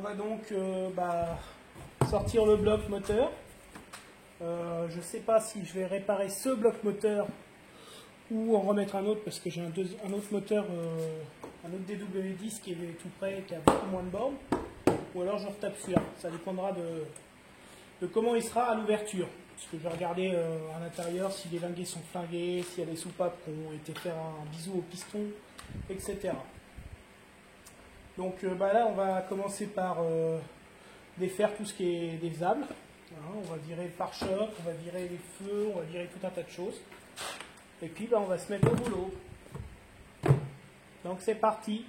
On va donc sortir le bloc moteur. Je ne sais pas si je vais réparer ce bloc moteur ou en remettre un autre parce que j'ai un autre moteur, un autre DW10 qui est tout prêt, qui a beaucoup moins de bornes. Ou alors je retape celui-là. Ça dépendra de comment il sera à l'ouverture. Parce que je vais regarder à l'intérieur si les linguets sont flingués, s'il y a des soupapes qui ont été faire un bisou au piston, etc. Donc là, on va commencer par défaire tout ce qui est défaisable. On va virer le pare-choc, on va virer les feux, on va virer tout un tas de choses. Et puis on va se mettre au boulot. Donc c'est parti.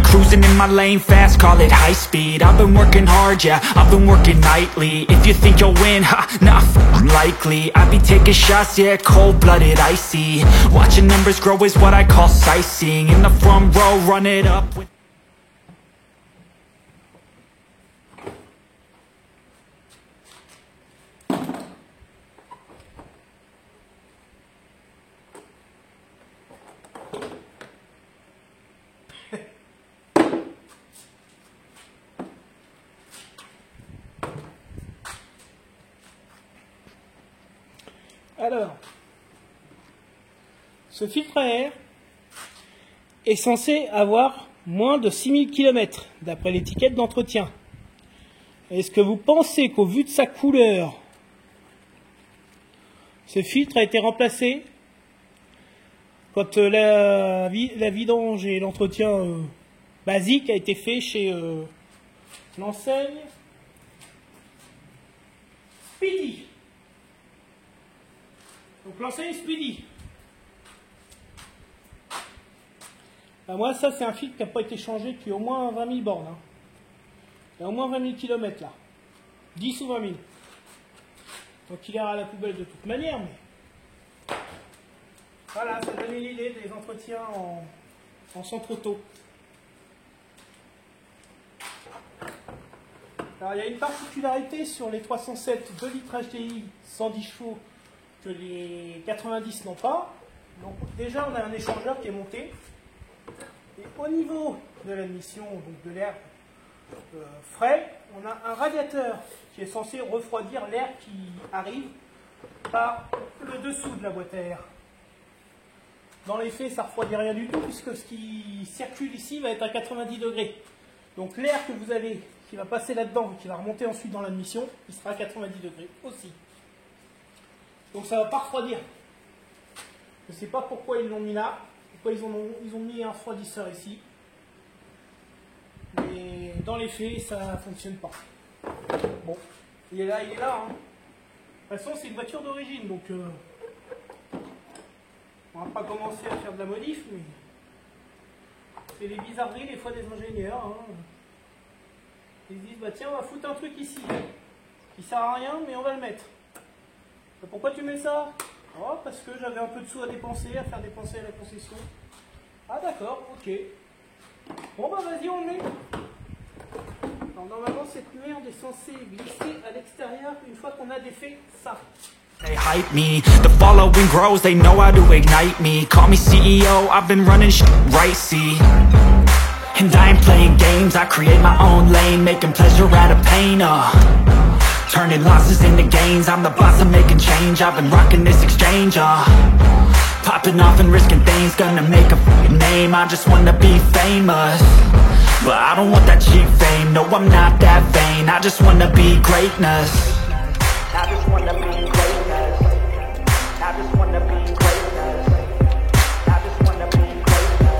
Cruising in my lane fast, call it high speed. I've been working hard, yeah, I've been working nightly. If you think you'll win, ha, nah, unlikely. I be taking shots, yeah, cold-blooded, icy. Watching numbers grow is what I call sightseeing. In the front row, run it up with Alors, ce filtre à air est censé avoir moins de 6000 km d'après l'étiquette d'entretien. Est-ce que vous pensez qu'au vu de sa couleur, ce filtre a été remplacé quand la vidange et l'entretien basique a été fait chez l'enseigne Speedy? Donc l'enseigne Speedy. Moi ça c'est un filtre qui n'a pas été changé depuis au moins 20 000 bornes. Il y a au moins 20 000 km là. 10 ou 20 000. Donc il ira à la poubelle de toute manière. Mais voilà, ça donne l'idée des entretiens en centre auto. Alors il y a une particularité sur les 307 2 litres HDI 110 chevaux que les 90 n'ont pas. Donc déjà on a un échangeur qui est monté et au niveau de l'admission, donc de l'air frais, on a un radiateur qui est censé refroidir l'air qui arrive par le dessous de la boîte à air. Dans les faits ça ne refroidit rien du tout puisque ce qui circule ici va être à 90 degrés. Donc l'air que vous avez qui va passer là-dedans et qui va remonter ensuite dans l'admission, il sera à 90 degrés aussi. Donc ça ne va pas refroidir. Je ne sais pas pourquoi ils l'ont mis là, pourquoi ils ont mis un refroidisseur ici. Mais dans les faits, ça ne fonctionne pas. Bon, il est là, il est là. Hein. De toute façon, c'est une voiture d'origine, donc on ne va pas commencer à faire de la modif, mais c'est les bizarreries des fois des ingénieurs. Hein. Ils disent, bah tiens, on va foutre un truc ici, qui sert à rien, mais on va le mettre. Pourquoi tu mets ça? Oh, parce que j'avais un peu de sous à dépenser, à faire dépenser à la concession. Ah d'accord, ok. Bon bah vas-y, on le met. Alors normalement cette merde est censée glisser à l'extérieur une fois qu'on a défait ça. They hype me, the following grows, they know how to ignite me. Call me CEO, I've been running shit right, see. And I ain't playing games, I create my own lane, making pleasure out of pain, turning losses into gains, I'm the boss, I'm making change. I've been rocking this exchange, popping off and risking things, gonna make a fucking name. I just wanna be famous, but I don't want that cheap fame. No, I'm not that vain, I just wanna be greatness. I just wanna be greatness. I just wanna be greatness. I just wanna be greatness.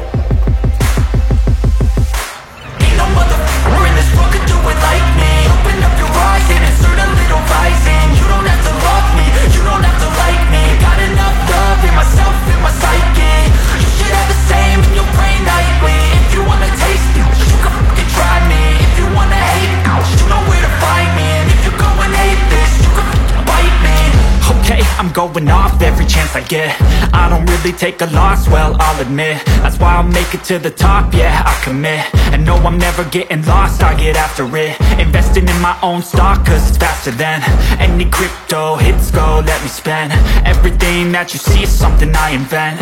Ain't no motherfucker in this world could do it like me. Open up your eyes and insert a little rising. You don't have to love me, you don't have to like me. Got enough love in myself, in my psyche. You should have the same in your brain nightly. If you wanna taste it, you can fucking try me. If you wanna hate, you know where to find me. And if you're going hate showing off every chance I get. I don't really take a loss, well, I'll admit. That's why I'll make it to the top, yeah, I commit. And no, I'm never getting lost, I get after it. Investing in my own stock, cause it's faster than any crypto hits go, let me spend. Everything that you see is something I invent.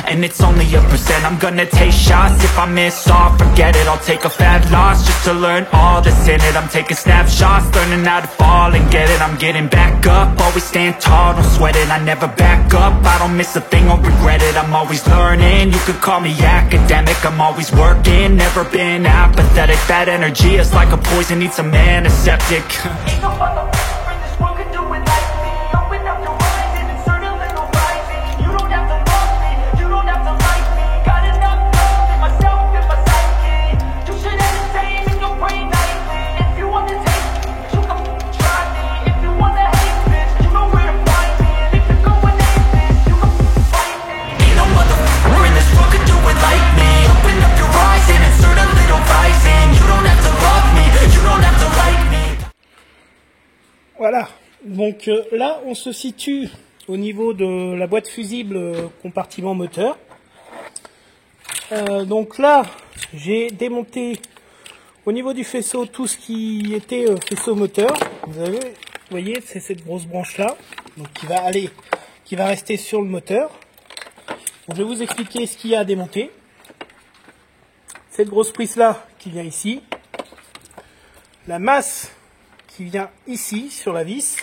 And it's only a percent. I'm gonna take shots. If I miss all, forget it. I'll take a fat loss just to learn all that's in it. I'm taking snapshots, learning how to fall and get it. I'm getting back up, always stand tall, don't sweat it. I never back up, I don't miss a thing or regret it. I'm always learning, you could call me academic. I'm always working, never been apathetic. That energy is like a poison, needs some antiseptic. Ain't no motherfucker in this world can do it like me. Open up your eyes and insert a little rising. You don't have to love me, you don't have to like me. Got enough love in myself and my psyche. You should entertain in your brain nightly. If you wanna take me, you can try me. If you wanna hate this, you know where to find me. And if you're going hate this, you can fight me. Ain't no motherfucker in this world can do it like me. Open up your eyes and insert a little rising. You don't have to love me, you don't have to like me. Voilà, donc là on se situe au niveau de la boîte fusible compartiment moteur. Donc là j'ai démonté au niveau du faisceau tout ce qui était faisceau moteur. Vous voyez, c'est cette grosse branche là, donc qui va rester sur le moteur. Donc, je vais vous expliquer ce qu'il y a à démonter. Cette grosse prise là qui vient ici, la masse qui vient ici sur la vis,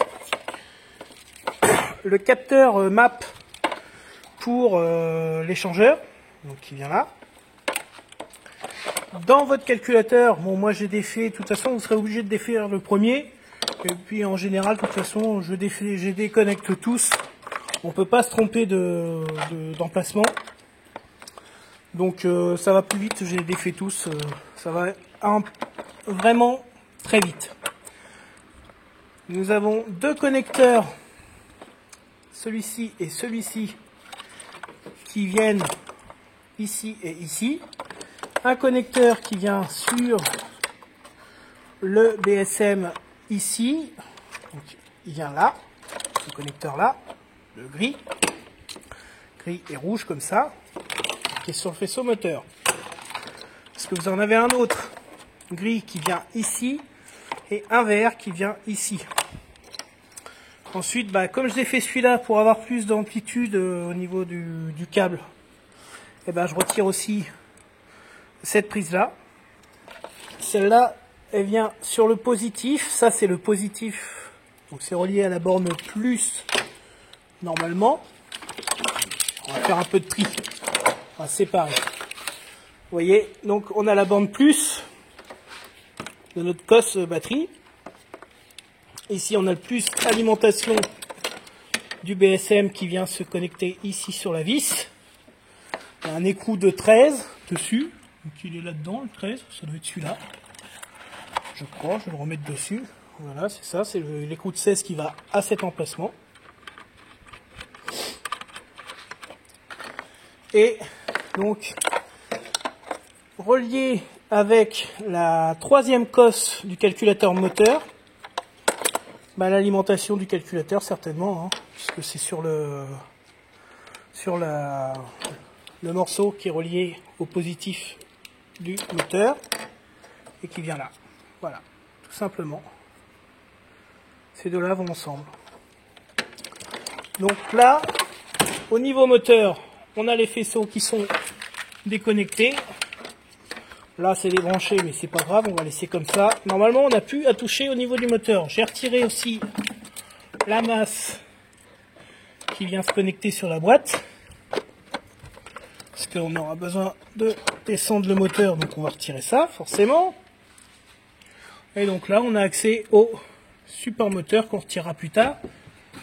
le capteur MAP pour l'échangeur, donc qui vient là. Dans votre calculateur, bon moi j'ai défait, de toute façon vous serez obligé de défaire le premier, et puis en général de toute façon je déconnecte tous, on peut pas se tromper d'emplacement, donc ça va plus vite, j'ai défait tous, ça va vraiment très vite. Nous avons deux connecteurs, celui-ci et celui-ci, qui viennent ici et ici. Un connecteur qui vient sur le BSM ici, donc il vient là, ce connecteur là, le gris et rouge comme ça, qui est sur le faisceau moteur. Parce que vous en avez un autre gris qui vient ici et un vert qui vient ici. Ensuite, comme je l'ai fait celui-là pour avoir plus d'amplitude au niveau du câble, et je retire aussi cette prise-là. Celle-là, elle vient sur le positif. Ça, c'est le positif. Donc, c'est relié à la borne plus, normalement. On va faire un peu de tri. On va séparer. Vous voyez, donc on a la borne plus de notre cosse batterie. Ici, on a le plus alimentation du BSM qui vient se connecter ici sur la vis. Il y a un écrou de 13 dessus. Donc il est là-dedans, le 13. Ça doit être celui-là. Je crois, je vais le remettre dessus. Voilà, c'est ça. C'est l'écrou de 16 qui va à cet emplacement. Et donc, relié avec la troisième cosse du calculateur moteur, l'alimentation du calculateur certainement, puisque c'est sur le morceau qui est relié au positif du moteur et qui vient là. Voilà, tout simplement. Ces deux-là vont ensemble. Donc là, au niveau moteur, on a les faisceaux qui sont déconnectés. Là, c'est débranché, mais c'est pas grave, on va laisser comme ça. Normalement, on n'a plus à toucher au niveau du moteur. J'ai retiré aussi la masse qui vient se connecter sur la boîte. Parce qu'on aura besoin de descendre le moteur, donc on va retirer ça, forcément. Et donc là, on a accès au support moteur qu'on retirera plus tard.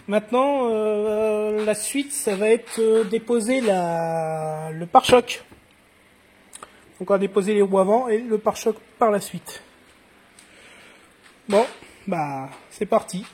Maintenant, la suite, ça va être déposer le pare-choc. Donc on va déposer les roues avant et le pare-choc par la suite. Bon, c'est parti.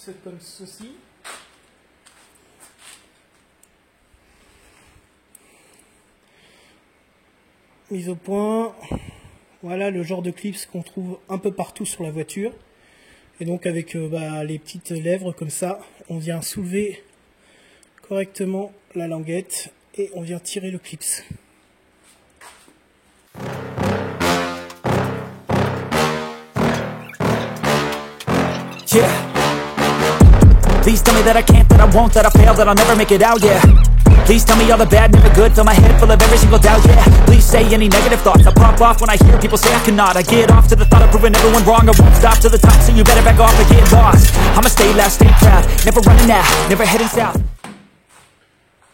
c'est comme ceci. Mise au point. Voilà le genre de clips qu'on trouve un peu partout sur la voiture. Et donc avec les petites lèvres comme ça, on vient soulever correctement la languette et on vient tirer le clips. Yeah. Please tell me that I can't, that I won't, that I fail, that I'll never make it out, yeah. Please tell me all the bad, never good, fill my head full of every single doubt, yeah. Please say any negative thoughts, I pop off when I hear people say I cannot. I get off to the thought of proving everyone wrong, I won't stop to the top, so you better back off or get lost. I'ma stay loud, stay proud, never running out, never heading south.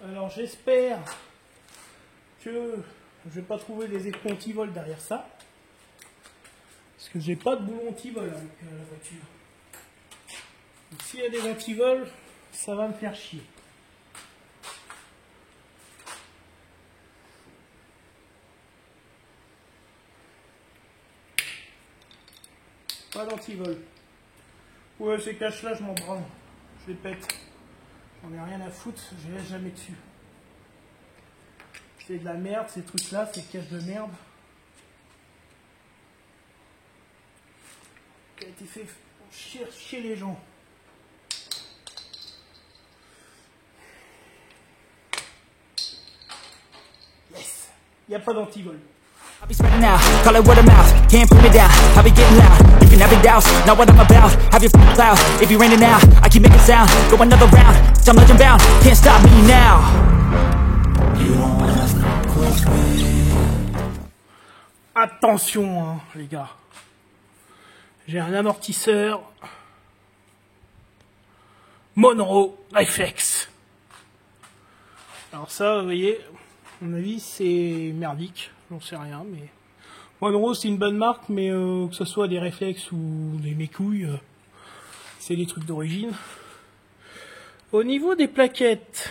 Alors j'espère que je vais pas trouver des écrans anti-vol derrière ça. Parce que j'ai pas de boulon anti-vol avec la voiture. Donc s'il y a des anti-vol, ça va me faire chier. Pas d'anti-vol. Ouais, ces caches-là, je m'en branle. Je les pète. J'en ai rien à foutre, je les laisse jamais dessus. C'est de la merde, ces trucs-là, ces caches de merde. Qui a été fait pour chier les gens. Yes. Il n'y a pas d'antivol. I'll be spreading out, call it word of mouth, can't put me down, I'll be getting loud, you can have it doubts, not what I'm about, have your f***ing cloud, if you're raining now, I keep making sound, go another round, I'm legend bound, can't stop me now. You don't wanna fuck with me. Attention, hein, les gars. J'ai un amortisseur Monroe Reflex. Alors ça, vous voyez, à mon avis, c'est merdique. J'en sais rien, mais Monroe, c'est une bonne marque, mais que ce soit des réflexes ou des mécouilles, c'est des trucs d'origine. Au niveau des plaquettes,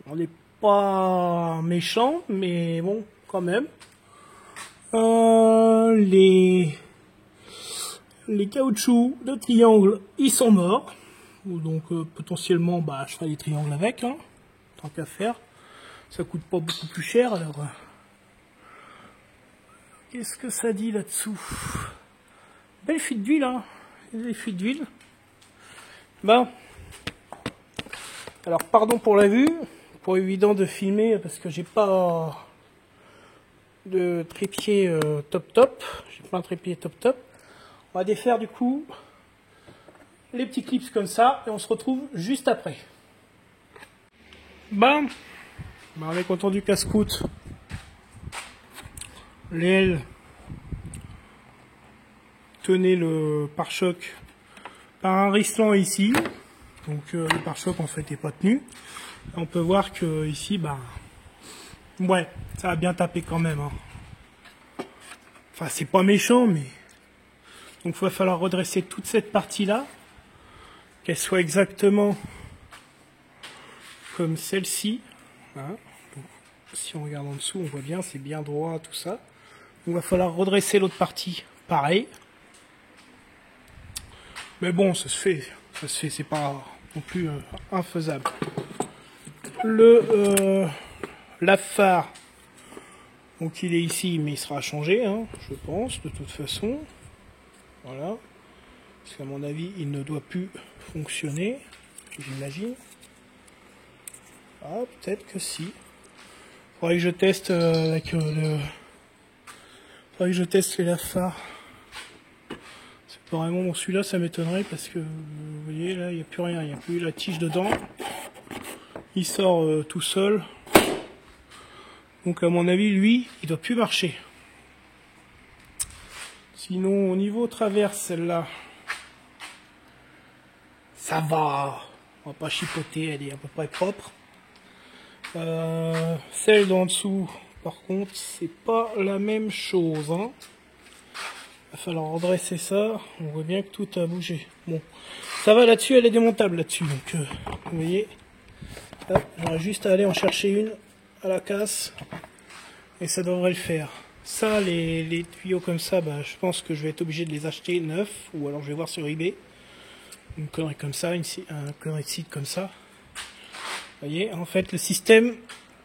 on n'est pas méchant, mais bon, quand même. Les caoutchoucs de triangle, ils sont morts. Donc potentiellement, je ferai des triangles avec, hein, tant qu'à faire. Ça coûte pas beaucoup plus cher, alors... Qu'est-ce que ça dit là-dessous? Belle fuite d'huile, hein. Belle fuite d'huile. Bon. Alors, pardon pour la vue. Pas évident de filmer parce que j'ai pas de trépied top. J'ai pas un trépied top. On va défaire du coup les petits clips comme ça et on se retrouve juste après. Bon. On est content du casse-croûte. Les ailes tenaient le pare-choc par un rislant ici, donc le pare-choc en fait n'est pas tenu. On peut voir que ici, ouais, ça a bien tapé quand même, hein. Enfin, c'est pas méchant, mais donc il va falloir redresser toute cette partie-là, qu'elle soit exactement comme celle-ci, hein. Donc, si on regarde en dessous, on voit bien, c'est bien droit, tout ça. Il va falloir redresser l'autre partie, pareil. Mais bon, ça se fait, c'est pas non plus infaisable. La phare, donc il est ici, mais il sera changé, hein, je pense, de toute façon. Voilà. Parce qu'à mon avis, il ne doit plus fonctionner, j'imagine. Ah, peut-être que si. Faudrait que je teste avec faudrait que je teste les lave-phares. C'est vraiment bon, celui-là ça m'étonnerait parce que vous voyez là il n'y a plus rien, il n'y a plus la tige dedans. Il sort tout seul. Donc à mon avis lui il doit plus marcher. Sinon au niveau traverse celle-là, ça va. On va pas chipoter, elle est à peu près propre. Celle d'en dessous, par contre, c'est pas la même chose, hein. Il va falloir redresser ça. On voit bien que tout a bougé. Bon, ça va là-dessus, elle est démontable là-dessus. Donc, vous voyez, j'aurais juste à aller en chercher une à la casse et ça devrait le faire. Ça, les tuyaux comme ça, je pense que je vais être obligé de les acheter neufs ou alors je vais voir sur eBay. une connerie comme ça, un connerie de site comme ça. Vous voyez, en fait, le système,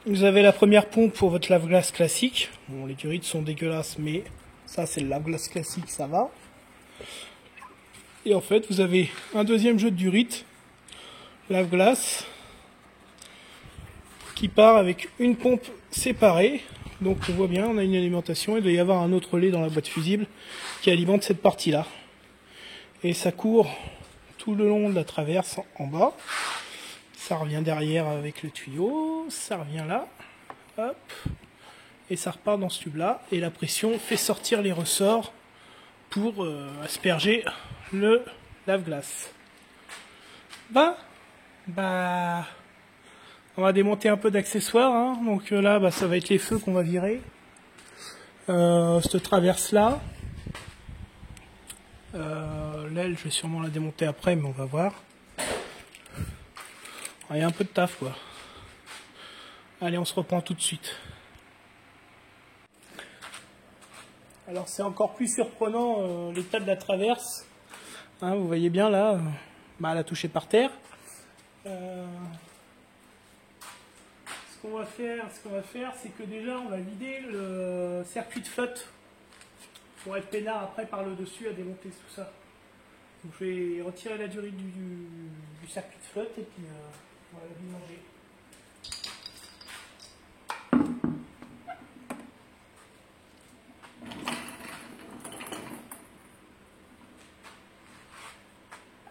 vous avez la première pompe pour votre lave-glace classique. Bon, les durites sont dégueulasses, mais ça, c'est le lave-glace classique, ça va. Et en fait, vous avez un deuxième jeu de durite, lave-glace, qui part avec une pompe séparée. Donc on voit bien, on a une alimentation. Il doit y avoir un autre lait dans la boîte fusible qui alimente cette partie-là. Et ça court tout le long de la traverse en bas. Ça revient derrière avec le tuyau, ça revient là, hop, et ça repart dans ce tube-là. Et la pression fait sortir les ressorts pour asperger le lave-glace. Bah, on va démonter un peu d'accessoires, hein. Donc là, ça va être les feux qu'on va virer. Cette traverse-là. L'aile, je vais sûrement la démonter après, mais on va voir. Il y a un peu de taf, quoi. Allez, on se reprend tout de suite. Alors, c'est encore plus surprenant l'état de la traverse. Hein, vous voyez bien là, elle a touché par terre. Ce qu'on va faire, c'est que déjà, on va vider le circuit de flotte pour être peinard après par le dessus à démonter tout ça. Donc, je vais retirer la durée du circuit de flotte et puis on va la mélanger.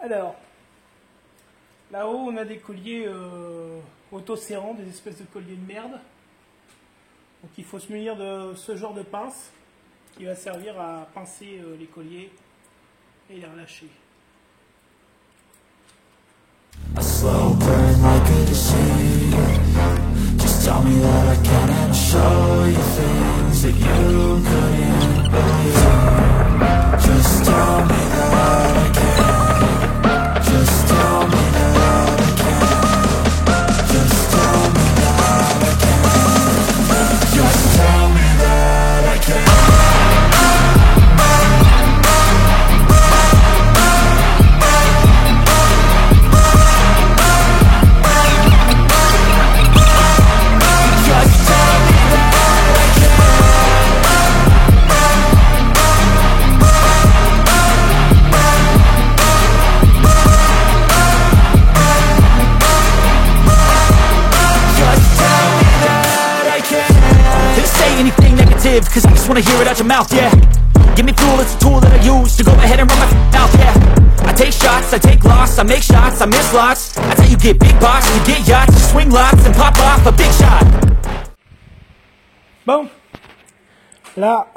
Alors, là-haut, on a des colliers auto-serrants, des espèces de colliers de merde. Donc il faut se munir de ce genre de pince qui va servir à pincer les colliers et les relâcher. A slow burn like a disease. Just tell me that I can and I'll show you things that you couldn't believe. Just tell me that I can. Just tell me that I can. Just tell me that I can. Just tell me that I can. Cause I just wanna hear it out your mouth, yeah. Give me fuel, it's a tool that I use to go ahead and run my mouth, yeah. I take shots, I take loss, I make shots, I miss lots. That's how you get big box, you get yachts, you swing lots and pop off a big shot. Bon, là,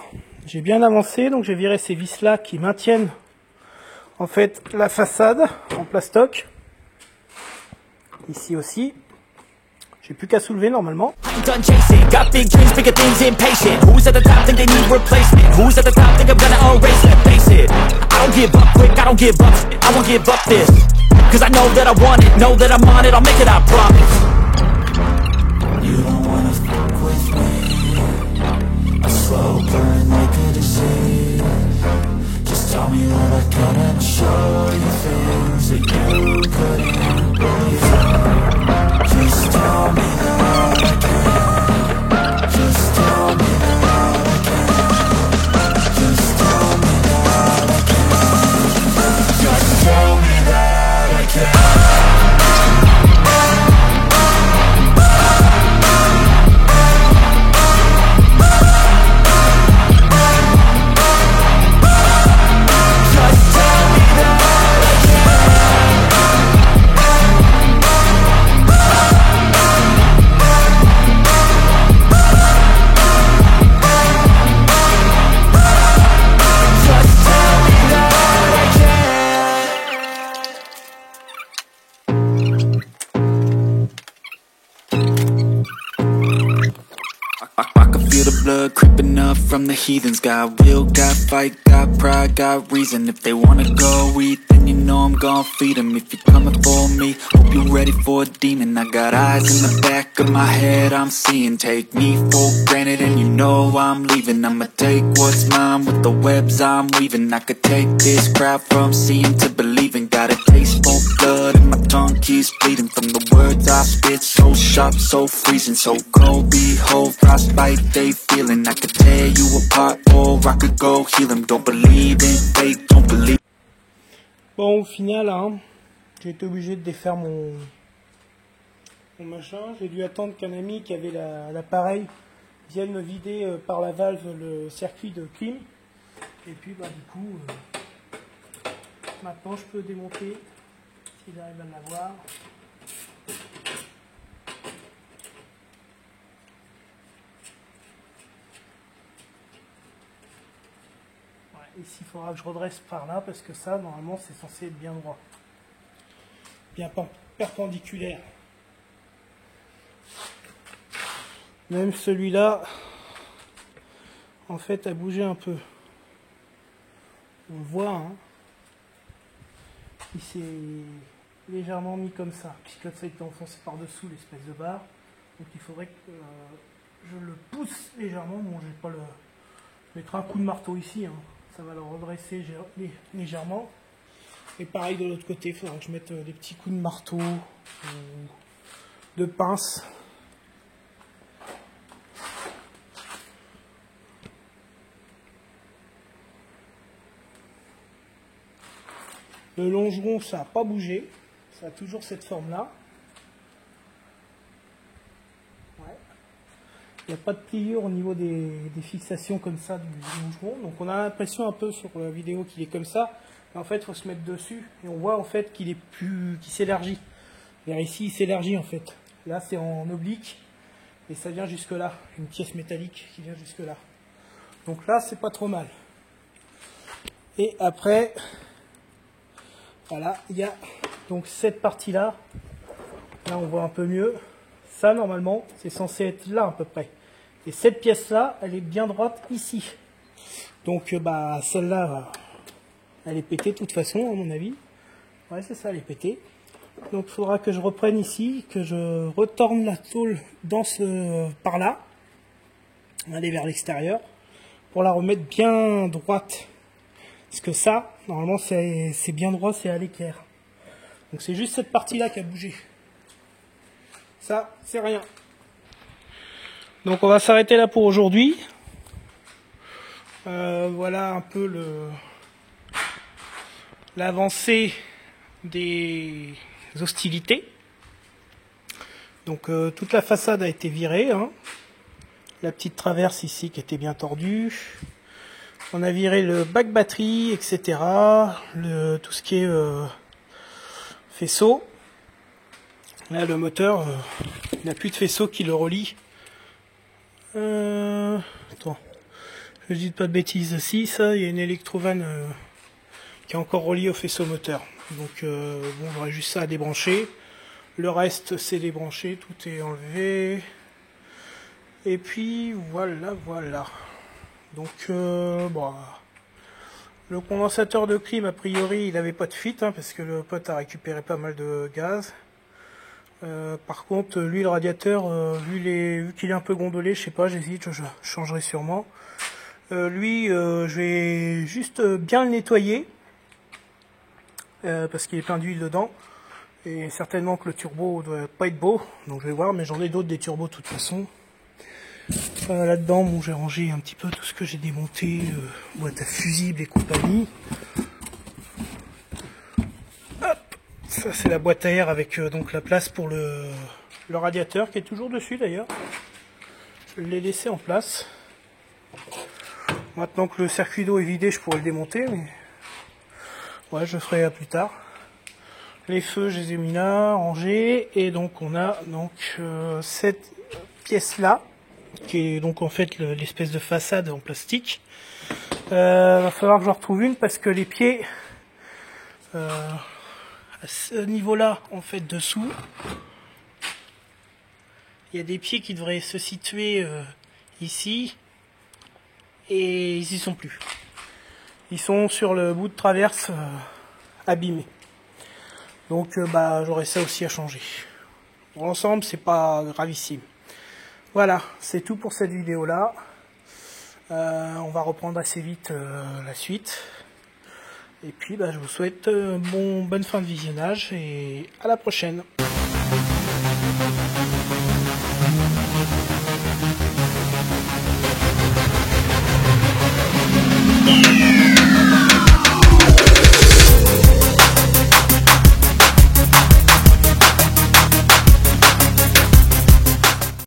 j'ai bien avancé, donc j'ai viré ces vis là qui maintiennent en fait la façade en plastoc. Ici aussi. J'ai plus qu'à soulever normalement. I'm done chasing, got big dreams, bigger things, impatient. Who's at the top think they need replacement? Who's at the top think I'm gonna erase it? Face it, I don't give up quick, I don't give up, I won't give up this. Cause I know that I want it, know that I'm on it, I'll make it, I promise. You don't wanna fuck with me. A slow burn like a disease. Just tell me that I can and I'll show you things that you couldn't believe. Just tell me that I can. Just tell me that I can. Just tell me that I can. Just tell me that I can. Blood creeping up from the heathens. Got will, got fight, got pride, got reason. If they wanna go eat, then you know I'm gon' feed them. If you're coming for me, hope you're ready for a demon. I got eyes in the back of my head, I'm seeing. Take me for granted and you know I'm leaving. I'ma take what's mine with the webs I'm weaving. I could take this crowd from seeing to believing. Got a taste peaceful blood and my tongue keeps bleeding from the words I spit, so sharp, so freezing, so cold. Behold, frostbite they feeling. I could tear you apart or I could go heal them. Don't believe in fate, don't believe. Bon, au final, hein, j'ai été obligé de défaire mon machin. J'ai dû attendre qu'un ami qui avait l'appareil vienne me vider par la valve le circuit de clim. Et puis, bah, du coup, maintenant je peux démonter s'il arrive à l'avoir. Ici, il faudra que je redresse par là parce que ça, normalement, c'est censé être bien droit, bien perpendiculaire. Même celui-là, en fait, a bougé un peu. On le voit, hein. Il s'est légèrement mis comme ça, puisque ça a été enfoncé par-dessous l'espèce de barre. Donc il faudrait que je le pousse légèrement. Bon, je vais pas le mettre un coup de marteau ici, hein. Ça va le redresser légèrement. Et pareil de l'autre côté, il faudra que je mette des petits coups de marteau ou de pince. Le longeron, ça n'a pas bougé. Ça a toujours cette forme-là. Il n'y a pas de pliure au niveau des fixations comme ça du longeron. Donc on a l'impression un peu sur la vidéo qu'il est comme ça. Mais en fait, il faut se mettre dessus. Et on voit en fait qu'il est plus, qu'il s'élargit. Vers ici, il s'élargit en fait. Là, c'est en oblique. Et ça vient jusque là. Une pièce métallique qui vient jusque là. Donc là, c'est pas trop mal. Et après, voilà, il y a donc cette partie-là. Là, on voit un peu mieux. Ça, normalement, c'est censé être là à peu près. Et cette pièce-là, elle est bien droite ici. Donc, bah, celle-là, elle est pétée de toute façon, à mon avis. Ouais, c'est ça, elle est pétée. Donc, il faudra que je reprenne ici, que je retorne la tôle dans par là. Aller vers l'extérieur. Pour la remettre bien droite. Parce que ça, normalement, c'est bien droit, c'est à l'équerre. Donc, c'est juste cette partie-là qui a bougé. Ça, c'est rien. Donc on va s'arrêter là pour aujourd'hui. Voilà un peu l'avancée des hostilités. Donc toute la façade a été virée, hein. La petite traverse ici qui était bien tordue. On a viré le bac batterie, etc. Tout ce qui est faisceau. Là, le moteur, il n'a plus de faisceau qui le relie. Attends, je dis pas de bêtises. Si, ça, il y a une électrovanne qui est encore reliée au faisceau moteur. Donc, bon, j'aurais juste ça à débrancher. Le reste, c'est débranché, tout est enlevé. Et puis, voilà. Donc, bon, le condensateur de clim, a priori, il n'avait pas de fuite, hein, parce que le pote a récupéré pas mal de gaz. Par contre, lui, le radiateur, vu qu'il est un peu gondolé, je sais pas, j'hésite, je changerai sûrement. Lui, je vais juste bien le nettoyer, parce qu'il est plein d'huile dedans. Et certainement que le turbo doit pas être beau, donc je vais voir, mais j'en ai d'autres des turbos de toute façon. Là-dedans, bon, j'ai rangé un petit peu tout ce que j'ai démonté, boîte à fusibles et compagnie. Ça, c'est la boîte à air avec donc la place pour le radiateur qui est toujours dessus d'ailleurs. Je l'ai laissé en place. Maintenant que le circuit d'eau est vidé, je pourrais le démonter, mais ouais, je ferai plus tard. Les feux, je les ai mis là, rangés, et donc on a donc cette pièce là, qui est donc en fait l'espèce de façade en plastique. Va falloir que j'en retrouve une parce que les pieds à ce niveau-là, en fait, dessous, il y a des pieds qui devraient se situer ici, et ils y sont plus. Ils sont sur le bout de traverse abîmés. Donc, bah, j'aurai ça aussi à changer. Dans l'ensemble, c'est pas gravissime. Voilà, c'est tout pour cette vidéo-là. On va reprendre assez vite la suite. Et puis je vous souhaite bonne fin de visionnage et à la prochaine.